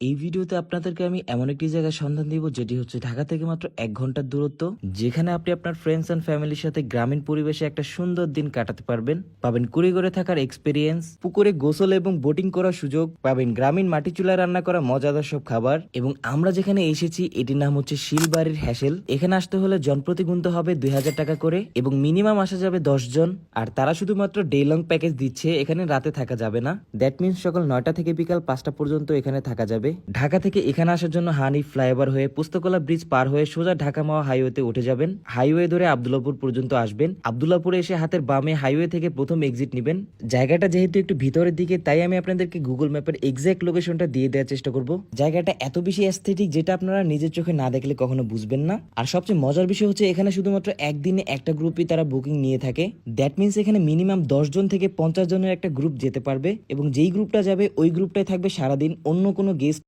এই ভিডিওতে আপনাদেরকে আমি এমন একটি জায়গার সন্ধান দিব যেটি হচ্ছে ঢাকা থেকে মাত্র 1 ঘন্টার দূরত্ব, যেখানে আপনি আপনার ফ্রেন্ডস এন্ড ফ্যামিলির সাথে গ্রামীণ পরিবেশে একটা সুন্দর দিন কাটাতে পারবেন। পাবেন কুড়িঘরে থাকার এক্সপিরিয়েন্স, পুকুরে গোসল এবং বোটিং করার সুযোগ, পাবেন গ্রামীণ মাটি চুলায় রান্না করা মজাদার সব খাবার। এবং আমরা যেখানে এসেছি এটির নাম হচ্ছে শিলবাড়ির হ্যাসেল। এখানে আসতে হলে জনপ্রতি গুনতে হবে 2000 টাকা করে এবং মিনিমাম আসা যাবে 10 জন। আর তারা শুধুমাত্র ডে লং প্যাকেজ দিচ্ছে, এখানে রাতে থাকা যাবে না। দ্যাট মিনস সকাল 9টা থেকে বিকাল 5টা পর্যন্ত এখানে থাকা যাবে। ঢাকা থেকে এখানে আসার জন্য হানি ফ্লাইওভার হয়ে পুস্তকলা ব্রিজ পার হয়ে সোজা ঢাকা মাওয়া হাইওয়েতে উঠে যাবেন। হাইওয়ে ধরে আব্দুল্লাহপুর পর্যন্ত আসবেন। আব্দুল্লাহপুরে এসে হাতের বামে হাইওয়ে থেকে প্রথম এক্সিট নেবেন। জায়গাটা যেহেতু একটু ভিতরের দিকে, তাই আমি আপনাদেরকে গুগল ম্যাপের এক্সাক্ট লোকেশনটা দিয়ে দেওয়ার চেষ্টা করব। জায়গাটা এত বেশি অ্যাস্থেটিক যেটা আপনারা নিজের চোখে না দেখলে কখনো বুঝবেন না। আর সবচেয়ে মজার বিষয় হচ্ছে এখানে শুধুমাত্র একদিনে একটা গ্রুপই তারা বুকিং নিয়ে থাকে। দ্যাট মিনস এখানে মিনিমাম 10 জন থেকে 50 জনের একটা গ্রুপ যেতে পারবে এবং যেই গ্রুপটা যাবে ওই গ্রুপটাই থাকবে সারাদিন, অন্য কোনো গেস্ট